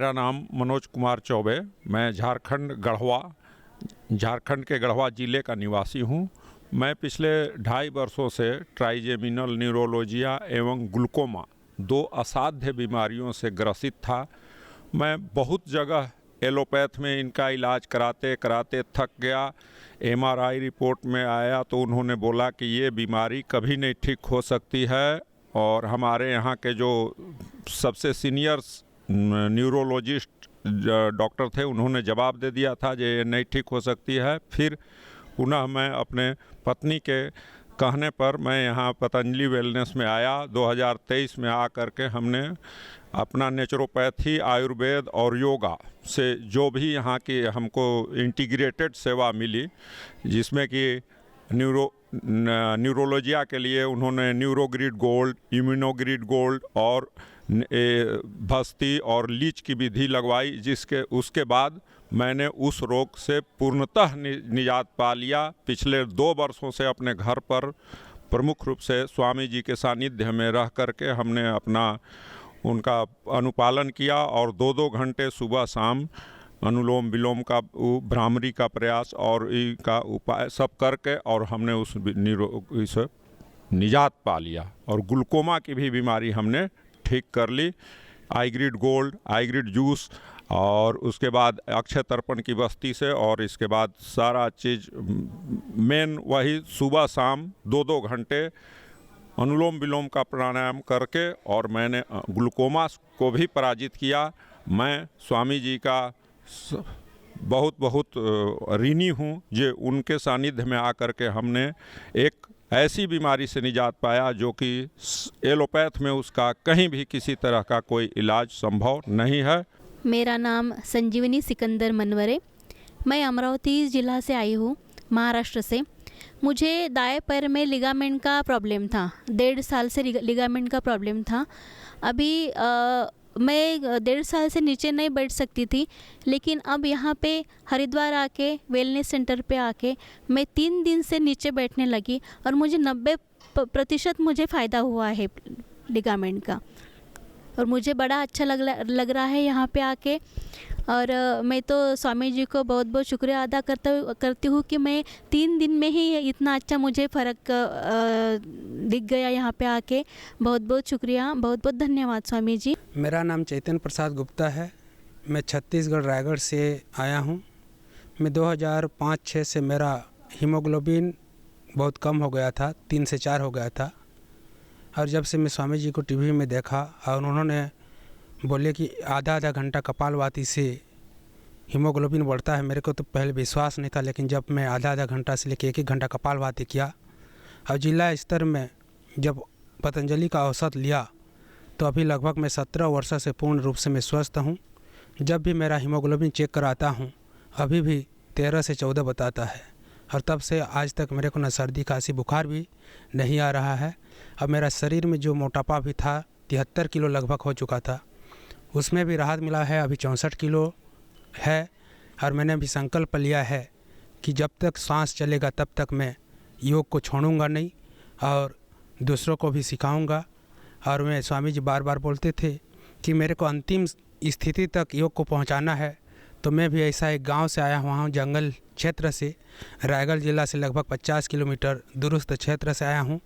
मेरा नाम मनोज कुमार चौबे। मैं झारखंड के गढ़वा ज़िले का निवासी हूँ। मैं पिछले 2.5 वर्षों से ट्राइजेमिनल न्यूरोलॉजिया एवं ग्लूकोमा 2 असाध्य बीमारियों से ग्रसित था। मैं बहुत जगह एलोपैथ में इनका इलाज कराते कराते थक गया। MRI रिपोर्ट में आया तो उन्होंने बोला कि ये बीमारी कभी नहीं ठीक हो सकती है, और हमारे यहाँ के जो सबसे सीनियर न्यूरोलॉजिस्ट डॉक्टर थे उन्होंने जवाब दे दिया था ये नहीं ठीक हो सकती है। फिर पुनः मैं अपने पत्नी के कहने पर मैं यहाँ पतंजलि वेलनेस में आया। 2023 में आकर के हमने अपना नेचुरोपैथी, आयुर्वेद और योगा से जो भी यहाँ की हमको इंटीग्रेटेड सेवा मिली, जिसमें कि न्यूरोलॉजिया के लिए उन्होंने न्यूरोग्रिड गोल्ड, इम्यूनोग्रिड गोल्ड और भस्ती और लीच की विधि लगवाई, उसके बाद मैंने उस रोग से पूर्णतः निजात पा लिया। पिछले 2 वर्षों से अपने घर पर प्रमुख रूप से स्वामी जी के सानिध्य में रह करके हमने उनका अनुपालन किया, और 2-2 घंटे सुबह शाम अनुलोम विलोम का, भ्रामरी का प्रयास और इनका उपाय सब करके, और हमने इस निजात पा लिया, और ग्लूकोमा की भी बीमारी हमने ठीक कर ली। आईग्रिड गोल्ड, आईग्रिड जूस, और उसके बाद अक्षय तर्पण की बस्ती से, और इसके बाद सारा चीज़ मेन वही सुबह शाम 2-2 घंटे अनुलोम विलोम का प्राणायाम करके, और मैंने ग्लूकोमा को भी पराजित किया। मैं स्वामी जी का बहुत बहुत ऋणी हूँ, जे उनके सानिध्य में आकर के हमने एक ऐसी बीमारी से निजात पाया जो कि एलोपैथ में उसका कहीं भी किसी तरह का कोई इलाज संभव नहीं है। मेरा नाम संजीवनी सिकंदर मनवरे। मैं अमरावती ज़िला से आई हूँ, महाराष्ट्र से। मुझे दाएं पैर में लिगामेंट का प्रॉब्लम था। 1.5 साल से लिगामेंट का प्रॉब्लम था। अभी मैं 1.5 साल से नीचे नहीं बैठ सकती थी, लेकिन अब यहाँ पे हरिद्वार आके, वेलनेस सेंटर पे आके मैं 3 दिन से नीचे बैठने लगी, और मुझे 90% मुझे फ़ायदा हुआ है लिगामेंट का, और मुझे बड़ा अच्छा लग रहा है यहाँ पे आके। और मैं तो स्वामी जी को बहुत बहुत शुक्रिया अदा करती हूँ कि मैं 3 दिन में ही इतना अच्छा मुझे फ़र्क दिख गया यहाँ पे आके। बहुत बहुत शुक्रिया, बहुत बहुत धन्यवाद स्वामी जी। मेरा नाम चैतन्य प्रसाद गुप्ता है। मैं छत्तीसगढ़ रायगढ़ से आया हूँ। मैं 2005-06 से मेरा हीमोग्लोबिन बहुत कम हो गया था, 3 से 4 हो गया था। और जब से मैं स्वामी जी को टीवी में देखा और उन्होंने बोले कि आधा घंटा कपालभाति से हीमोग्लोबिन बढ़ता है, मेरे को तो पहले विश्वास नहीं था, लेकिन जब मैं आधा घंटा से लेकर 1-1 घंटा कपालभाति किया और जिला स्तर में जब पतंजलि का औषध लिया, तो अभी लगभग मैं 17 वर्ष से पूर्ण रूप से मैं स्वस्थ हूँ। जब भी मेरा हीमोग्लोबिन चेक कराता हूँ अभी भी 13 से 14 बताता है, और तब से आज तक मेरे को न सर्दी खांसी बुखार भी नहीं आ रहा है। अब मेरा शरीर में जो मोटापा भी था 73 किलो लगभग हो चुका था, उसमें भी राहत मिला है। अभी 64 किलो है, और मैंने भी संकल्प लिया है कि जब तक सांस चलेगा तब तक मैं योग को छोड़ूंगा नहीं, और दूसरों को भी सिखाऊंगा। और मैं स्वामी जी बार बार बोलते थे कि मेरे को अंतिम स्थिति तक योग को पहुंचाना है, तो मैं भी ऐसा एक गांव से आया हुआ हूँ, जंगल क्षेत्र से, रायगढ़ जिला से लगभग 50 किलोमीटर दूरस्थ क्षेत्र से आया हूँ।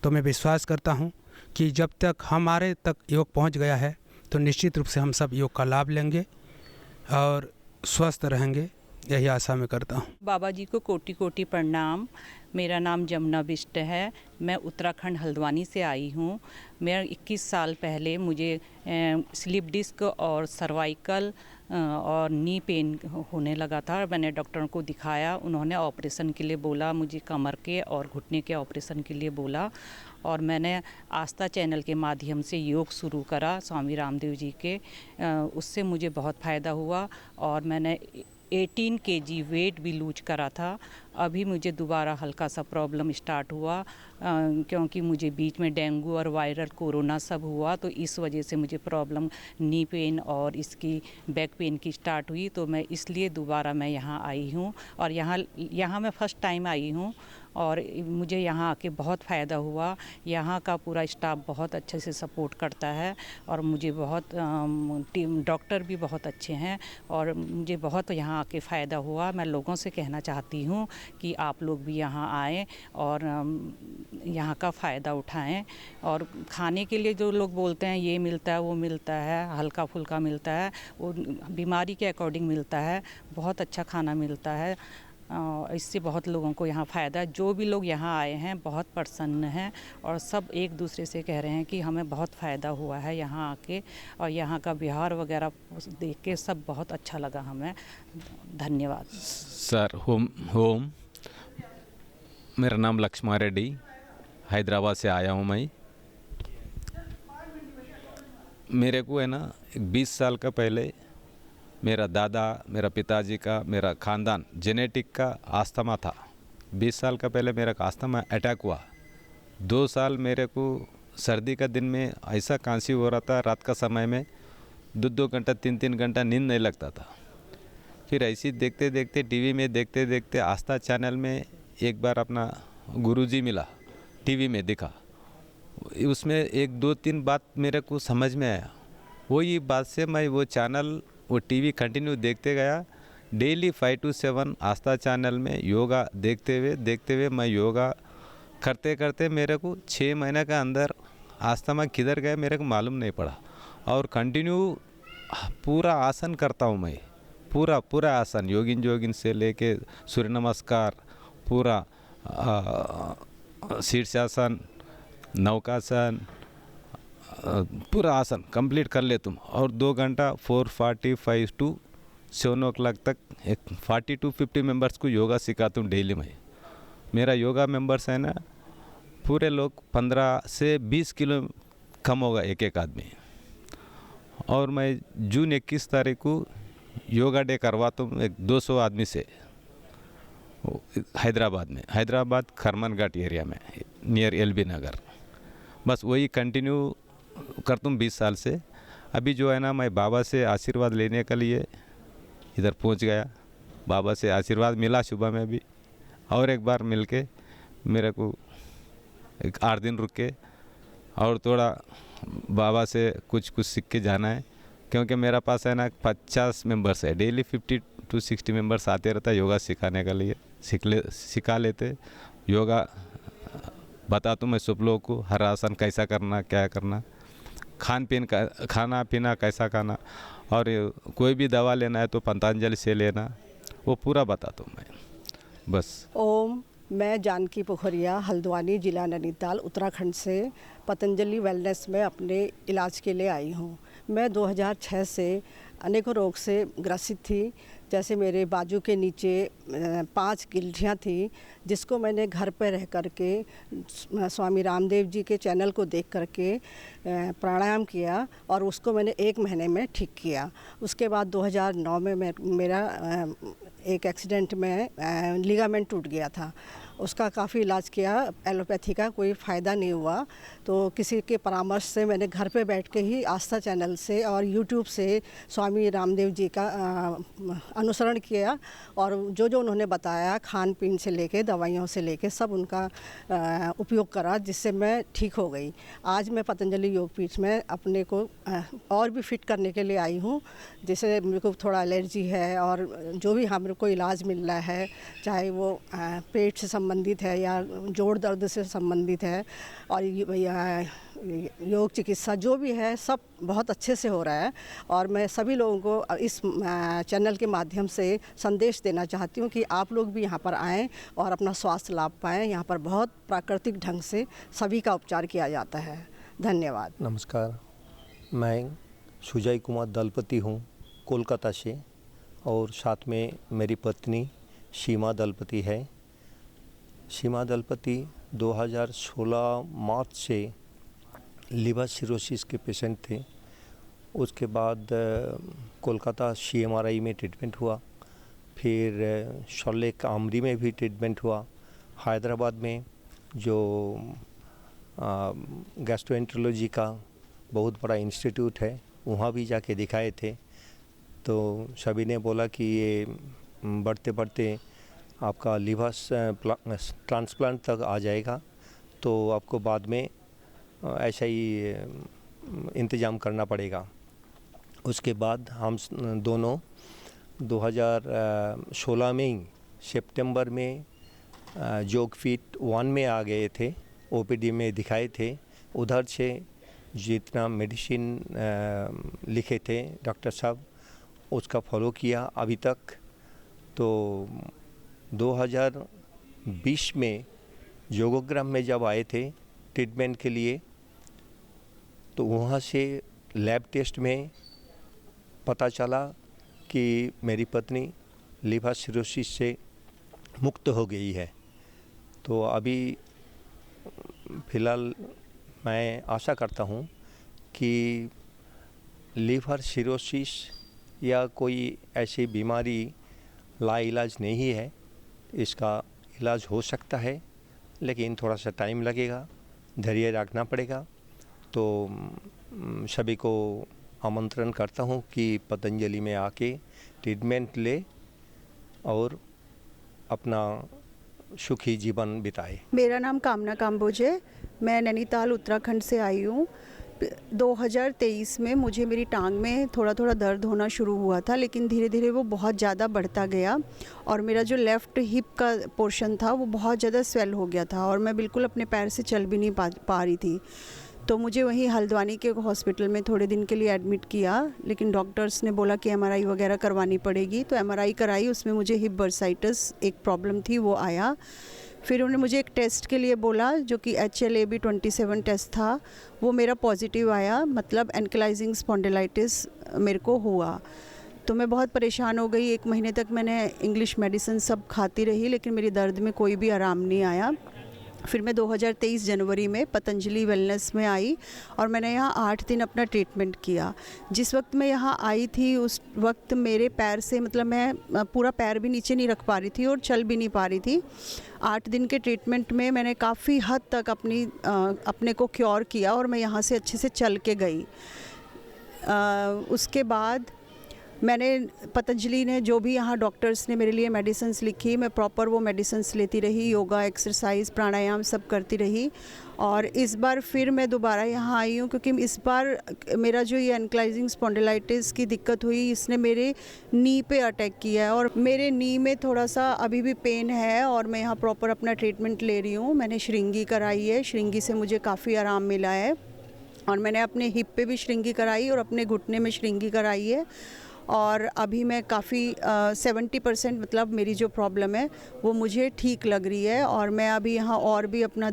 तो मैं विश्वास करता हूँ कि जब तक हमारे तक योग पहुँच गया है तो निश्चित रूप से हम सब योग का लाभ लेंगे और स्वस्थ रहेंगे, यही आशा मैं करता हूँ। बाबा जी को कोटि कोटि प्रणाम। मेरा नाम जमुना बिष्ट है। मैं उत्तराखंड हल्द्वानी से आई हूँ। मैं 21 साल पहले मुझे स्लिप डिस्क और सर्वाइकल और नी पेन होने लगा था। मैंने डॉक्टरों को दिखाया, उन्होंने ऑपरेशन के लिए बोला, मुझे कमर के और घुटने के ऑपरेशन के लिए बोला, और मैंने आस्था चैनल के माध्यम से योग शुरू करा स्वामी रामदेव जी के। उससे मुझे बहुत फ़ायदा हुआ, और मैंने 18 kg वेट भी लूज करा था, अभी मुझे दोबारा हल्का सा प्रॉब्लम स्टार्ट हुआ क्योंकि मुझे बीच में डेंगू और वायरल कोरोना सब हुआ, तो इस वजह से मुझे प्रॉब्लम नी पेन और इसकी बैक पेन की स्टार्ट हुई। तो मैं इसलिए दोबारा मैं यहाँ आई हूँ और यहाँ मैं फ़र्स्ट टाइम आई हूँ और मुझे यहाँ आके बहुत फ़ायदा हुआ। यहाँ का पूरा स्टाफ बहुत अच्छे से सपोर्ट करता है और मुझे बहुत टीम डॉक्टर भी बहुत अच्छे हैं और मुझे बहुत यहाँ आके फ़ायदा हुआ। मैं लोगों से कहना चाहती हूँ कि आप लोग भी यहाँ आएँ और यहाँ का फ़ायदा उठाएं। और खाने के लिए जो लोग बोलते हैं ये मिलता है वो मिलता है, हल्का फुल्का मिलता है, वो बीमारी के अकॉर्डिंग मिलता है, बहुत अच्छा खाना मिलता है। इससे बहुत लोगों को यहाँ फ़ायदा, जो भी लोग यहाँ आए हैं बहुत प्रसन्न हैं और सब एक दूसरे से कह रहे हैं कि हमें बहुत फ़ायदा हुआ है यहाँ आके, और यहाँ का बिहार वगैरह देख के सब बहुत अच्छा लगा हमें। धन्यवाद सर। होम मेरा नाम लक्ष्मण रेड्डी, हैदराबाद से आया हूँ मैं। मेरे को है ना 20 साल का पहले मेरा दादा, मेरा पिताजी का, मेरा ख़ानदान जेनेटिक का आस्थमा था। 20 साल का पहले मेरा आस्थमा अटैक हुआ। 2 साल मेरे को सर्दी का दिन में ऐसा खांसी हो रहा था, रात का समय में 2-2 घंटा 3-3 घंटा नींद नहीं लगता था। फिर ऐसी देखते देखते टीवी में देखते देखते आस्था चैनल में एक बार अपना गुरुजी मिला, टीवी में दिखा। उसमें 1-2-3 बात मेरे को समझ में आया। वही बात से मैं वो चैनल, वो टीवी कंटिन्यू देखते गया। डेली 5 to 7 आस्था चैनल में योगा देखते हुए मैं योगा करते करते मेरे को 6 महीने के अंदर आस्थमा किधर गया मेरे को मालूम नहीं पड़ा। और कंटिन्यू पूरा आसन करता हूँ मैं, पूरा आसन, योगिन से लेके सूर्य नमस्कार, पूरा शीर्षासन, नौकासन, पूरा आसन कंप्लीट कर ले तुम। और 2 घंटा 4:45 to 7 o'clock तक 40 to 50 मेंबर्स को योगा सिखाता हूँ डेली में। मेरा योगा मेंबर्स है ना पूरे लोग 15 से 20 किलो कम होगा एक आदमी। और मैं जून 21 तारीख को योगा डे करवाता हूँ 200 आदमी से हैदराबाद खरमन घाट एरिया में नियर LB नगर। बस वही कंटिन्यू करता हूँ 20 साल से। अभी जो है ना मैं बाबा से आशीर्वाद लेने के लिए इधर पहुँच गया। बाबा से आशीर्वाद मिला सुबह में भी, और एक बार मिल के मेरे को 8 दिन रुक के और थोड़ा बाबा से कुछ सीख के जाना है। क्योंकि मेरा पास है ना 50 मेंबर्स है, डेली 50 to 60 मेंबर्स आते रहता है योगा सिखाने के लिए। सिखा लेते योगा, बताता हूँ मैं सब लोगों को हर आसन कैसा करना, क्या करना, खाना पीना कैसा खाना, और कोई भी दवा लेना है तो पतंजलि से लेना, वो पूरा बताता हूँ मैं। बस। ओम, मैं जानकी पोखरिया, हल्द्वानी, जिला नैनीताल, उत्तराखंड से पतंजलि वेलनेस में अपने इलाज के लिए आई हूँ। मैं 2006 से अनेकों रोग से ग्रसित थी। जैसे मेरे बाजू के नीचे 5 गिल्टियाँ थी, जिसको मैंने घर पर रह कर के स्वामी रामदेव जी के चैनल को देख करके प्राणायाम किया और उसको मैंने 1 महीने में ठीक किया। उसके बाद 2009 में मेरा एक एक्सीडेंट में लिगामेंट टूट गया था। उसका काफ़ी इलाज किया, एलोपैथी का कोई फ़ायदा नहीं हुआ। तो किसी के परामर्श से मैंने घर पे बैठ के ही आस्था चैनल से और यूट्यूब से स्वामी रामदेव जी का अनुसरण किया और जो उन्होंने बताया, खान पीन से लेके दवाइयों से लेके सब उनका उपयोग करा, जिससे मैं ठीक हो गई। आज मैं पतंजलि योगपीठ में अपने को और भी फिट करने के लिए आई हूँ। जैसे मेरे को थोड़ा एलर्जी है और जो भी हमारे को इलाज मिल रहा है, चाहे वो पेट से संबंधित है या जोड़ दर्द से संबंधित है और योग चिकित्सा जो भी है, सब बहुत अच्छे से हो रहा है। और मैं सभी लोगों को इस चैनल के माध्यम से संदेश देना चाहती हूँ कि आप लोग भी यहाँ पर आएँ और अपना स्वास्थ्य लाभ पाएँ। यहाँ पर बहुत प्राकृतिक ढंग से सभी का उपचार किया जाता है। धन्यवाद। नमस्कार, मैं सुजय कुमार दलपति हूँ कोलकाता से, और साथ में मेरी पत्नी सीमा दलपति है। सीमा दलपति 2016 मार्च से लिवर सिरोसिस के पेशेंट थे। उसके बाद कोलकाता CMRI में ट्रीटमेंट हुआ। फिर शोले कामरी में भी ट्रीटमेंट हुआ। हैदराबाद में जो गैस्ट्रोएंटरोलॉजी का बहुत बड़ा इंस्टीट्यूट है वहाँ भी जाके दिखाए थे, तो सभी ने बोला कि ये बढ़ते बढ़ते आपका लीवर ट्रांसप्लांट तक आ जाएगा, तो आपको बाद में ऐसा ही इंतज़ाम करना पड़ेगा। उसके बाद हम दोनों 2016 में ही सितंबर में जोगफिट 1 में आ गए थे, ओपीडी में दिखाए थे। उधर से जितना मेडिसिन लिखे थे डॉक्टर साहब उसका फॉलो किया अभी तक। तो 2020 में योगोग्राम में जब आए थे ट्रीटमेंट के लिए, तो वहाँ से लैब टेस्ट में पता चला कि मेरी पत्नी लीवर सिरोसिस से मुक्त हो गई है। तो अभी फ़िलहाल मैं आशा करता हूँ कि लीवर सिरोसिस या कोई ऐसी बीमारी लाइलाज नहीं है, इसका इलाज हो सकता है, लेकिन थोड़ा सा टाइम लगेगा, धैर्य रखना पड़ेगा। तो सभी को आमंत्रण करता हूँ कि पतंजलि में आके ट्रीटमेंट ले और अपना सुखी जीवन बिताए। मेरा नाम कामना काम्बोज है, मैं नैनीताल उत्तराखंड से आई हूँ। 2023 में मुझे मेरी टांग में थोड़ा थोड़ा दर्द होना शुरू हुआ था, लेकिन धीरे धीरे वो बहुत ज़्यादा बढ़ता गया और मेरा जो लेफ़्ट हिप का पोर्शन था वो बहुत ज़्यादा स्वेल हो गया था और मैं बिल्कुल अपने पैर से चल भी नहीं पा रही थी। तो मुझे वहीं हल्द्वानी के हॉस्पिटल में थोड़े दिन के लिए एडमिट किया, लेकिन डॉक्टर्स ने बोला कि MRI वगैरह करवानी पड़ेगी। तो MRI कराई, उसमें मुझे हिप बर्साइटिस एक प्रॉब्लम थी वो आया। फिर उन्होंने मुझे एक टेस्ट के लिए बोला जो कि HLA-B27 टेस्ट था, वो मेरा पॉजिटिव आया, मतलब एंक्लाइजिंग स्पॉन्डिलाइटिस मेरे को हुआ। तो मैं बहुत परेशान हो गई। 1 महीने तक मैंने इंग्लिश मेडिसिन सब खाती रही, लेकिन मेरी दर्द में कोई भी आराम नहीं आया। फिर मैं 2023 जनवरी में पतंजलि वेलनेस में आई और मैंने यहाँ 8 दिन अपना ट्रीटमेंट किया। जिस वक्त मैं यहाँ आई थी उस वक्त मेरे पैर से, मतलब मैं पूरा पैर भी नीचे नहीं रख पा रही थी और चल भी नहीं पा रही थी। 8 दिन के ट्रीटमेंट में मैंने काफ़ी हद तक अपने को क्योर किया और मैं यहाँ से अच्छे से चल के गई। उसके बाद मैंने पतंजलि ने जो भी यहाँ डॉक्टर्स ने मेरे लिए मेडिसिन्स लिखी, मैं प्रॉपर वो मेडिसिन्स लेती रही, योगा, एक्सरसाइज, प्राणायाम सब करती रही। और इस बार फिर मैं दोबारा यहाँ आई हूँ क्योंकि इस बार मेरा जो ये एंक्लाइजिंग स्पॉन्डिलाइटिस की दिक्कत हुई, इसने मेरे नी पे अटैक किया है और मेरे नी में थोड़ा सा अभी भी पेन है और मैं यहाँ प्रॉपर अपना ट्रीटमेंट ले रही हूँ। मैंने श्रृंगी कराई है, श्रृंगी से मुझे काफ़ी आराम मिला है और मैंने अपने हिप पे भी श्रृंगी कराई और अपने घुटने में श्रृंगी कराई है और अभी मैं काफ़ी 70% मतलब मेरी जो प्रॉब्लम है वो मुझे ठीक लग रही है और मैं अभी यहाँ और भी अपना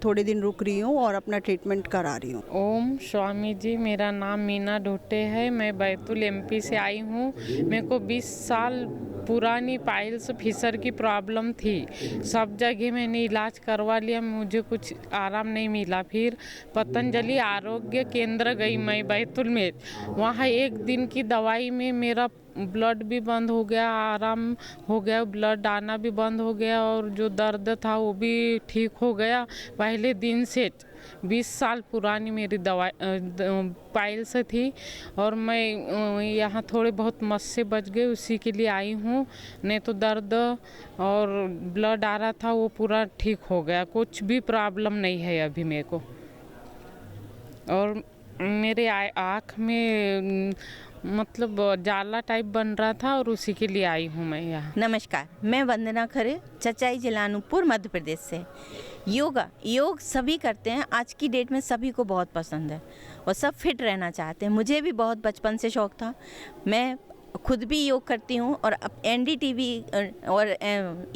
थोड़े दिन रुक रही हूँ और अपना ट्रीटमेंट करा रही हूँ। ओम स्वामी जी, मेरा नाम मीना ढोटे है, मैं बैतूल MP से आई हूँ। मेरे को 20 साल पुरानी पाइल्स फिशर की प्रॉब्लम थी। सब जगह मैंने इलाज करवा लिया, मुझे कुछ आराम नहीं मिला। फिर पतंजलि आरोग्य केंद्र गई मैं बैतूल में, वहाँ 1 दिन की दवाई में मेरा ब्लड भी बंद हो गया, आराम हो गया, ब्लड आना भी बंद हो गया और जो दर्द था वो भी ठीक हो गया पहले दिन से। 20 साल पुरानी मेरी दवाई पाइल्स थी और मैं यहाँ थोड़े बहुत मस से बच गई, उसी के लिए आई हूँ। नहीं तो दर्द और ब्लड आ रहा था वो पूरा ठीक हो गया, कुछ भी प्रॉब्लम नहीं है अभी मेरे को। और मेरे आँख में मतलब जाला टाइप बन रहा था और उसी के लिए आई हूँ मैं यहाँ। नमस्कार, मैं वंदना खरे, चचाई जिला अनूपपुर, मध्य प्रदेश से। योग सभी करते हैं, आज की डेट में सभी को बहुत पसंद है और सब फिट रहना चाहते हैं। मुझे भी बहुत बचपन से शौक़ था, मैं खुद भी योग करती हूँ और NDTV और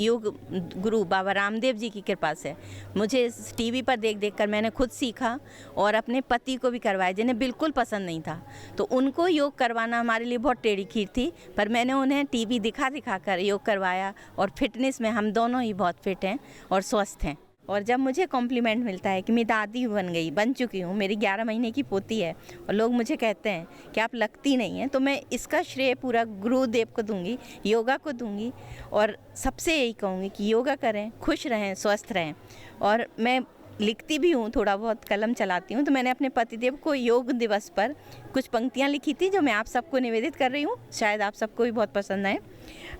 योग गुरु बाबा रामदेव जी की कृपा से मुझे TV पर देख देख कर मैंने खुद सीखा और अपने पति को भी करवाया जिन्हें बिल्कुल पसंद नहीं था। तो उनको योग करवाना हमारे लिए बहुत टेढ़ी खीर थी, पर मैंने उन्हें TV दिखा कर योग करवाया और फिटनेस में हम दोनों ही बहुत फिट हैं और स्वस्थ हैं। और जब मुझे कॉम्प्लीमेंट मिलता है कि मैं दादी बन चुकी हूँ, मेरी 11 महीने की पोती है और लोग मुझे कहते हैं कि आप लगती नहीं हैं, तो मैं इसका श्रेय पूरा गुरुदेव को दूंगी, योगा को दूंगी। और सबसे यही कहूँगी कि योगा करें, खुश रहें, स्वस्थ रहें। और मैं लिखती भी हूँ, थोड़ा बहुत कलम चलाती हूँ, तो मैंने अपने पतिदेव को योग दिवस पर कुछ पंक्तियाँ लिखी थी जो मैं आप सबको निवेदित कर रही हूँ, शायद आप सबको भी बहुत पसंद आए।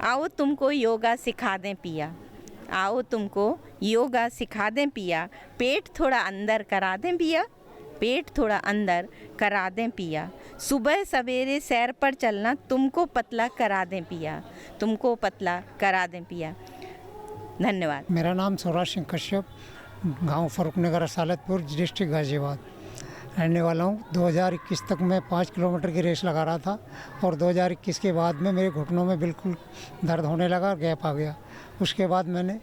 आओ तुमको योगा सिखा दें पिया, आओ तुमको योगा सिखा दें पिया, पेट थोड़ा अंदर करा दें पिया, पेट थोड़ा अंदर करा दें पिया, सुबह सवेरे सैर पर चलना तुमको पतला करा दें पिया, तुमको पतला करा दें पिया। धन्यवाद। मेरा नाम सौराज सिंह कश्यप, गांव फरुखनगर सालतपुर, डिस्ट्रिक्ट गाजियाबाद रहने वाला हूं। 2021 तक मैं 5 किलोमीटर की रेस लगा रहा था और 2021 के बाद में मेरे घुटनों में बिल्कुल दर्द होने लगा, गैप आ गया। उसके बाद मैंने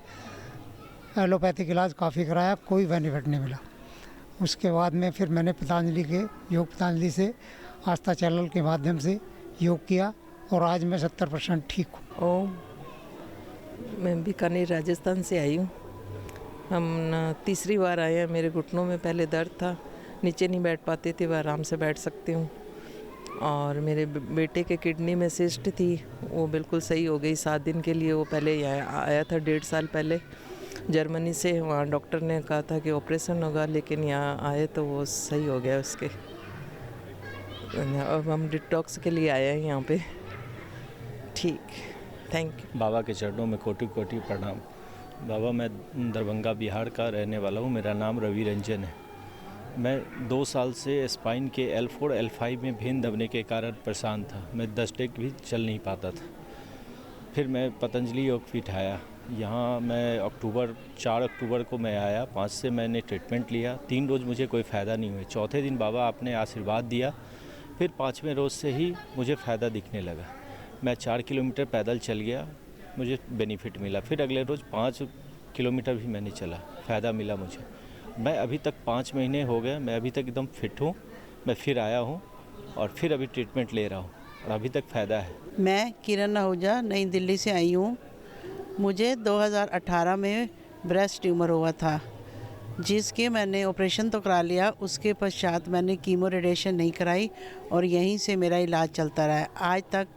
एलोपैथिक इलाज काफ़ी कराया, कोई बेनिफिट नहीं मिला। उसके बाद में फिर मैंने पतंजलि से आस्था चैनल के माध्यम से योग किया और आज मैं 70% ठीक हूँ। ओम, मैं बीकानेर राजस्थान से आई हूँ। हम तीसरी बार आए हैं। मेरे घुटनों में पहले दर्द था, नीचे नहीं बैठ पाती थी, वह आराम से बैठ सकती हूँ। और मेरे बेटे के किडनी में सिस्ट थी, वो बिल्कुल सही हो गई 7 दिन के लिए। वो पहले यहाँ आया था 1.5 साल पहले जर्मनी से, वहाँ डॉक्टर ने कहा था कि ऑपरेशन होगा, लेकिन यहाँ आए तो वो सही हो गया उसके। अब हम डिटॉक्स के लिए आए हैं यहाँ पे। ठीक, थैंक यू। बाबा के चरणों में कोटि कोटि प्रणाम। बाबा, मैं दरभंगा बिहार का रहने वाला हूँ। मेरा नाम रवि रंजन है। मैं 2 साल से स्पाइन के L4 L5 में भेन दबने के कारण परेशान था। मैं 10 डेग भी चल नहीं पाता था। फिर मैं पतंजलि योगपीठ आया। यहाँ मैं 4 अक्टूबर को मैं आया। 5 से मैंने ट्रीटमेंट लिया। 3 रोज़ मुझे कोई फ़ायदा नहीं हुआ। चौथे दिन बाबा आपने आशीर्वाद दिया। फिर 5वें रोज़ से ही मुझे फ़ायदा दिखने लगा। मैं 4 किलोमीटर पैदल चल गया, मुझे बेनिफिट मिला। फिर अगले रोज़ 5 किलोमीटर भी मैंने चला, फ़ायदा मिला मुझे। मैं अभी तक 5 महीने हो गए, मैं अभी तक एकदम फिट हूँ। मैं फिर आया हूँ और फिर अभी ट्रीटमेंट ले रहा हूँ और अभी तक फ़ायदा है। मैं किरण आहूजा नई दिल्ली से आई हूँ। मुझे 2018 में ब्रेस्ट ट्यूमर हुआ था, जिसके मैंने ऑपरेशन तो करा लिया। उसके पश्चात मैंने कीमो रेडिएशन नहीं कराई और यहीं से मेरा इलाज चलता रहा है। आज तक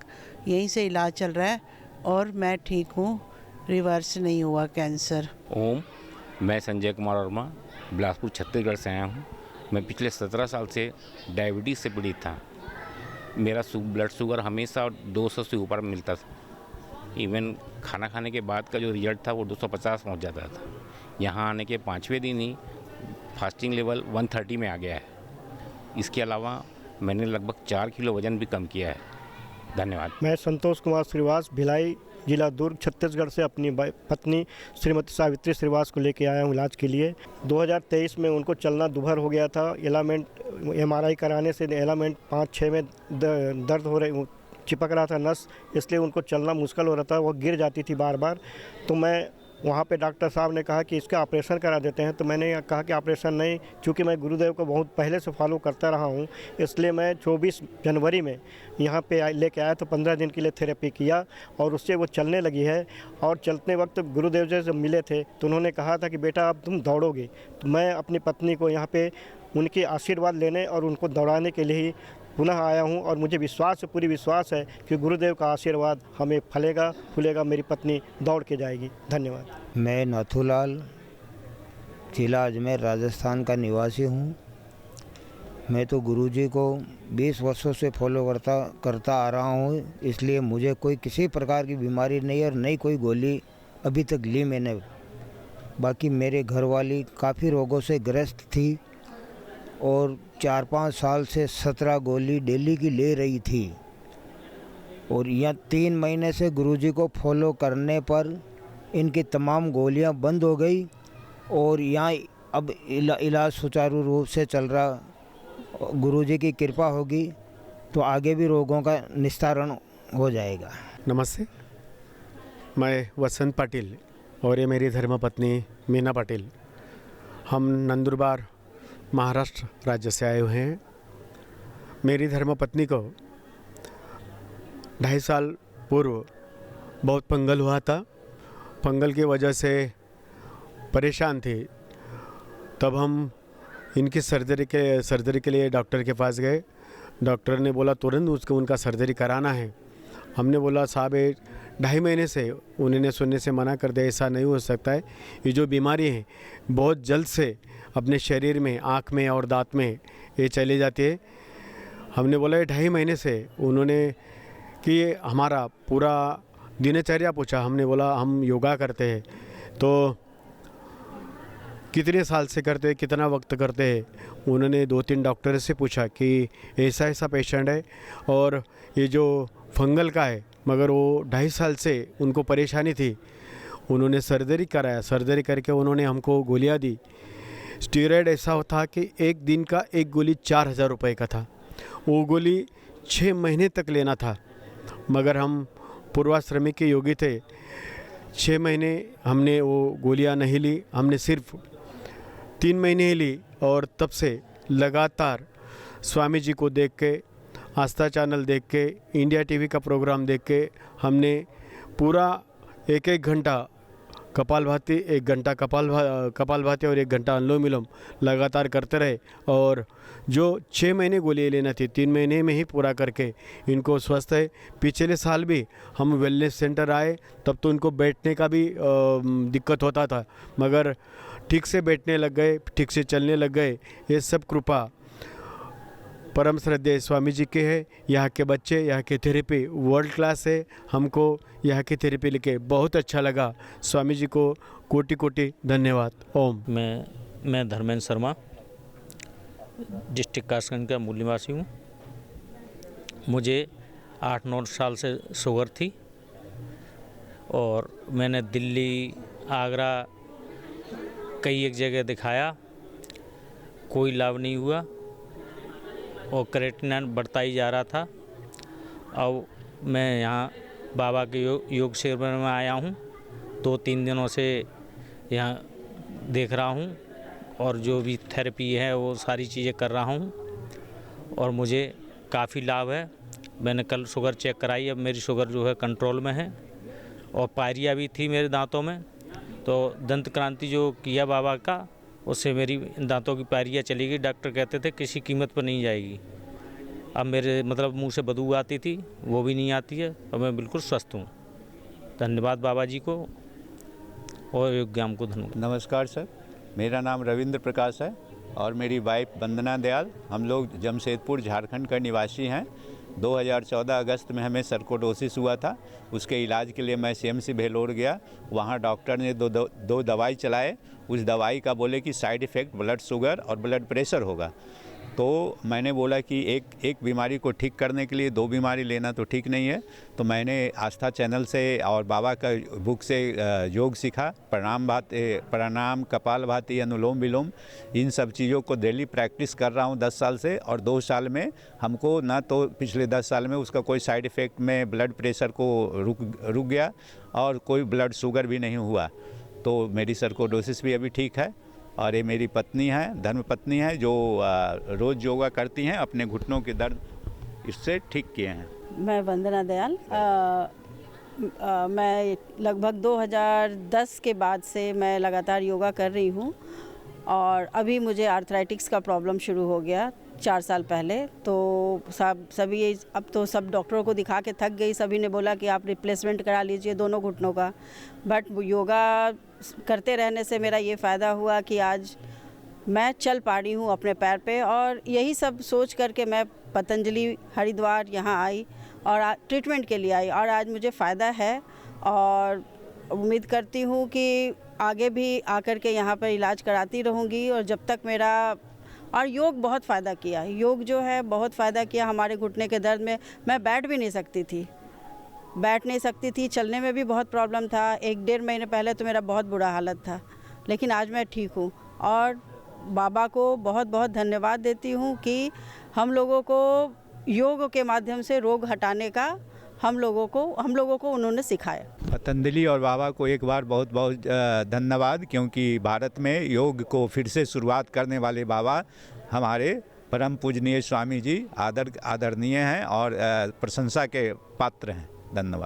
यहीं से इलाज चल रहा है और मैं ठीक हूँ, रिवर्स नहीं हुआ कैंसर। ओम, मैं संजय कुमार वर्मा बिलासपुर छत्तीसगढ़ से आया हूँ। मैं पिछले 17 साल से डायबिटीज़ से पीड़ित था। मेरा ब्लड शुगर हमेशा 200 से ऊपर मिलता था। इवन खाना खाने के बाद का जो रिजल्ट था वो 250 पहुँच जाता था। यहाँ आने के 5वें दिन ही फास्टिंग लेवल 130 में आ गया है। इसके अलावा मैंने लगभग 4 किलो वज़न भी कम किया है। धन्यवाद। मैं संतोष कुमार श्रीवास, भिलाई जिला दुर्ग छत्तीसगढ़ से अपनी पत्नी श्रीमती सावित्री श्रीवास को लेकर आया हूँ इलाज के लिए। 2023 में उनको चलना दुभर हो गया था। एलामेंट MRI कराने से एलामेंट 5-6 में दर्द हो रही, चिपक रहा था नस, इसलिए उनको चलना मुश्किल हो रहा था। वो गिर जाती थी बार बार। तो मैं वहाँ पे डॉक्टर साहब ने कहा कि इसका ऑपरेशन करा देते हैं। तो मैंने कहा कि ऑपरेशन नहीं, क्योंकि मैं गुरुदेव को बहुत पहले से फॉलो करता रहा हूँ, इसलिए मैं 24 जनवरी में यहाँ पे लेके आया। तो 15 दिन के लिए थेरेपी किया और उससे वो चलने लगी है। और चलते वक्त गुरुदेव जी जब मिले थे तो उन्होंने कहा था कि बेटा अब तुम दौड़ोगे। तो मैं अपनी पत्नी को यहाँ पे उनके आशीर्वाद लेने और उनको दौड़ाने के लिए ही पुनः आया हूँ। और मुझे पूरी विश्वास है कि गुरुदेव का आशीर्वाद हमें फलेगा फूलेगा, मेरी पत्नी दौड़ के जाएगी। धन्यवाद। मैं नाथूलाल, जिला अजमेर, राजस्थान का निवासी हूँ। मैं तो गुरुजी को 20 वर्षों से फॉलो करता आ रहा हूँ, इसलिए मुझे कोई किसी प्रकार की बीमारी नहीं और नहीं कोई गोली अभी तक ली मैंने। बाकी मेरे घर वाली काफ़ी रोगों से ग्रस्त थी और 4-5 साल से 17 गोली डेली की ले रही थी। और यहाँ 3 महीने से गुरुजी को फॉलो करने पर इनकी तमाम गोलियां बंद हो गई और यहाँ अब इलाज सुचारू रूप से चल रहा। गुरुजी की कृपा होगी तो आगे भी रोगों का निस्तारण हो जाएगा। नमस्ते, मैं वसंत पाटिल और ये मेरी धर्मपत्नी मीना पाटिल। हम नंदुरबार महाराष्ट्र राज्य से आए हुए हैं। मेरी धर्मपत्नी को 2.5 साल पूर्व बहुत फंगल हुआ था। फंगल की वजह से परेशान थे। तब हम इनकी सर्जरी के लिए डॉक्टर के पास गए। डॉक्टर ने बोला तुरंत उसको उनका सर्जरी कराना है। हमने बोला साहब 2.5 महीने से उन्होंने सुनने से मना कर दिया, ऐसा नहीं हो सकता है, ये जो बीमारी है बहुत जल्द से अपने शरीर में, आँख में और दांत में ये चली जाती है। हमने बोला 2.5 महीने से उन्होंने कि हमारा पूरा दिनचर्या पूछा। हमने बोला हम योगा करते हैं, तो कितने साल से करते हैं, कितना वक्त करते हैं। उन्होंने 2-3 डॉक्टर से पूछा कि ऐसा ऐसा पेशेंट है और ये जो फंगल का है, मगर वो 2.5 साल से उनको परेशानी थी। उन्होंने सर्जरी कराया, सर्जरी करके उन्होंने हमको गोलियां दी। स्टीरॉयड ऐसा था कि एक दिन का एक गोली 4000 रुपये का था। वो गोली 6 महीने तक लेना था, मगर हम पूर्वाश्रमिक के योगी थे। 6 महीने हमने वो गोलियां नहीं ली, हमने सिर्फ 3 महीने ही ली। और तब से लगातार स्वामी जी को देख के, आस्था चैनल देख के, इंडिया टीवी का प्रोग्राम देख के हमने पूरा 1-1 घंटा कपालभाति, 1 घंटा कपालभाति और 1 घंटा अनुलोम विलोम लगातार करते रहे। और जो 6 महीने गोली लेना थी 3 महीने में ही पूरा करके इनको स्वस्थ है। पिछले साल भी हम वेलनेस सेंटर आए, तब तो उनको बैठने का भी दिक्कत होता था, मगर ठीक से बैठने लग गए, ठीक से चलने लग गए। ये सब कृपा परम श्रद्धेय स्वामी जी के है। यहाँ के बच्चे, यहाँ की थेरेपी वर्ल्ड क्लास है। हमको यहाँ की थेरेपी लेके बहुत अच्छा लगा। स्वामी जी को कोटि कोटि धन्यवाद। ओम। मैं धर्मेंद्र शर्मा, डिस्ट्रिक्ट कासगंज का मूल निवासी हूँ। मुझे 8-9 साल से शुगर थी और मैंने दिल्ली, आगरा कई एक जगह दिखाया, कोई लाभ नहीं हुआ और क्रेटिनिन बढ़ता ही जा रहा था। अब मैं यहाँ बाबा के योग शिविर में आया हूँ, 2-3 दिनों से यहाँ देख रहा हूँ और जो भी थेरेपी है वो सारी चीज़ें कर रहा हूँ और मुझे काफ़ी लाभ है। मैंने कल शुगर चेक कराई, अब मेरी शुगर जो है कंट्रोल में है और पायरिया भी थी मेरे दांतों में, तो दंत क्रांति जो किया बाबा का, उससे मेरी दांतों की पायरिया चली गई। डॉक्टर कहते थे किसी कीमत पर नहीं जाएगी। अब मेरे मुंह से बदबू आती थी, वो भी नहीं आती है। अब मैं बिल्कुल स्वस्थ हूँ। धन्यवाद बाबा जी को और योग्याम को धन्यवाद। नमस्कार सर, मेरा नाम रविंद्र प्रकाश है और मेरी वाइफ वंदना दयाल। हम लोग जमशेदपुर झारखंड का निवासी हैं। 2014 अगस्त में हमें सर्कोडोसिस हुआ था। उसके इलाज के लिए मैं CMC भेलोर गया। वहाँ डॉक्टर ने दो दवाई चलाए। उस दवाई का बोले कि साइड इफ़ेक्ट ब्लड शुगर और ब्लड प्रेशर होगा। तो मैंने बोला कि एक बीमारी को ठीक करने के लिए 2 बीमारी लेना तो ठीक नहीं है। तो मैंने आस्था चैनल से और बाबा का बुक से योग सीखा। प्राणायाम, कपालभाति, अनुलोम विलोम, इन सब चीज़ों को डेली प्रैक्टिस कर रहा हूँ 10 साल से। और 2 साल में हमको ना तो पिछले 10 साल में उसका कोई साइड इफ़ेक्ट में ब्लड प्रेशर को रुक गया और कोई ब्लड शुगर भी नहीं हुआ। तो मेरी सर्कोडोसिस भी अभी ठीक है। और ये मेरी पत्नी है, धर्मपत्नी है, जो रोज़ योगा करती हैं, अपने घुटनों के दर्द इससे ठीक किए हैं। मैं वंदना दयाल, मैं लगभग 2010 के बाद से मैं लगातार योगा कर रही हूँ और अभी मुझे आर्थराइटिक्स का प्रॉब्लम शुरू हो गया 4 साल पहले। तो अब तो सब डॉक्टरों को दिखा के थक गई। सभी ने बोला कि आप रिप्लेसमेंट करा लीजिए दोनों घुटनों का। बट योगा करते रहने से मेरा ये फ़ायदा हुआ कि आज मैं चल पा रही हूँ अपने पैर पे। और यही सब सोच करके मैं पतंजलि हरिद्वार यहाँ आई और ट्रीटमेंट के लिए आई और आज मुझे फ़ायदा है। और उम्मीद करती हूँ कि आगे भी आकर के यहाँ पर इलाज कराती रहूँगी। और जब तक और योग बहुत फ़ायदा किया, योग जो है बहुत फ़ायदा किया। हमारे घुटने के दर्द में मैं बैठ नहीं सकती थी, चलने में भी बहुत प्रॉब्लम था। 1-1.5 महीने पहले तो मेरा बहुत बुरा हालत था, लेकिन आज मैं ठीक हूँ। और बाबा को बहुत बहुत धन्यवाद देती हूँ कि हम लोगों को योग के माध्यम से रोग हटाने का हम लोगों को उन्होंने सिखाया। पतंजलि और बाबा को एक बार बहुत बहुत धन्यवाद, क्योंकि भारत में योग को फिर से शुरुआत करने वाले बाबा हमारे परम पूजनीय स्वामी जी आदरणीय हैं और प्रशंसा के पात्र हैं। धन्यवाद।